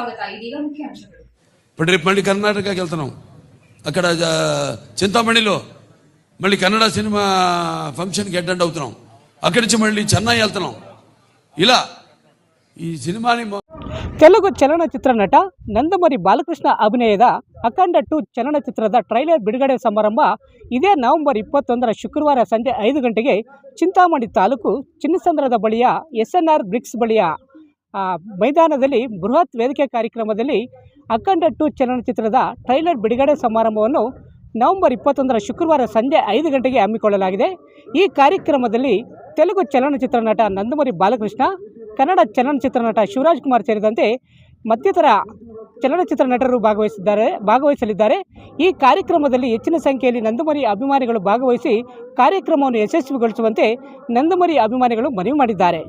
స్వాగత. ಇದೀಗ ముఖ్యాంశాలు. ఇప్పుడు రేపు మళ్ళీ కర్ణాటకకి వెళ్తున్నాం. అక్కడ చింతామణిలో మళ్ళీ కన్నడ సినిమా ఫంక్షన్కి అటెండ్ అవుతున్నాం. అక్కడి నుంచి మళ్ళీ చెన్నై వెళ్తున్నాం. ఇలా ఈ ಸಿನಿಮಾని ತೆಲುಗು ಚಲನಚಿತ್ರ ನಟ ನಂದಮುರಿ ಬಾಲಕೃಷ್ಣ ಅಭಿನಯದ ಅಖಂಡ 2 ಚಲನಚಿತ್ರದ ಟ್ರೈಲರ್ ಬಿಡುಗಡೆ ಸಮಾರಂಭ ಇದೇ ನವೆಂಬರ್ 21 ಶುಕ್ರವಾರ ಸಂಜೆ 5 ಗಂಟೆಗೆ ಚಿಂತಾಮಣಿ ತಾಲೂಕು ಚಿನ್ನಸಂದ್ರದ ಬಳಿಯ SNR ಬ್ರಿಕ್ಸ್ ಬಳಿಯ ಮೈದಾನದಲ್ಲಿ ಬೃಹತ್ ವೇದಿಕೆ ಕಾರ್ಯಕ್ರಮದಲ್ಲಿ ಅಖಂಡ 2 ಚಲನಚಿತ್ರದ ಟ್ರೈಲರ್ ಬಿಡುಗಡೆ ಸಮಾರಂಭವನ್ನು ನವೆಂಬರ್ 21 ಶುಕ್ರವಾರ ಸಂಜೆ 5 ಗಂಟೆಗೆ ಹಮ್ಮಿಕೊಳ್ಳಲಾಗಿದೆ. ಈ ಕಾರ್ಯಕ್ರಮದಲ್ಲಿ ತೆಲುಗು ಚಲನಚಿತ್ರ ನಟ ನಂದಮುರಿ ಬಾಲಕೃಷ್ಣ, ಕನ್ನಡ ಚಲನಚಿತ್ರ ನಟ ಶಿವರಾಜ್ ಕುಮಾರ್ ಸೇರಿದಂತೆ ಮತ್ತಿತರ ಚಲನಚಿತ್ರ ನಟರು ಭಾಗವಹಿಸಲಿದ್ದಾರೆ. ಈ ಕಾರ್ಯಕ್ರಮದಲ್ಲಿ ಹೆಚ್ಚಿನ ಸಂಖ್ಯೆಯಲ್ಲಿ ನಂದಮುರಿ ಅಭಿಮಾನಿಗಳು ಭಾಗವಹಿಸಿ ಕಾರ್ಯಕ್ರಮವನ್ನು ಯಶಸ್ವಿಗೊಳಿಸುವಂತೆ ನಂದಮುರಿ ಅಭಿಮಾನಿಗಳು ಮನವಿ ಮಾಡಿದ್ದಾರೆ.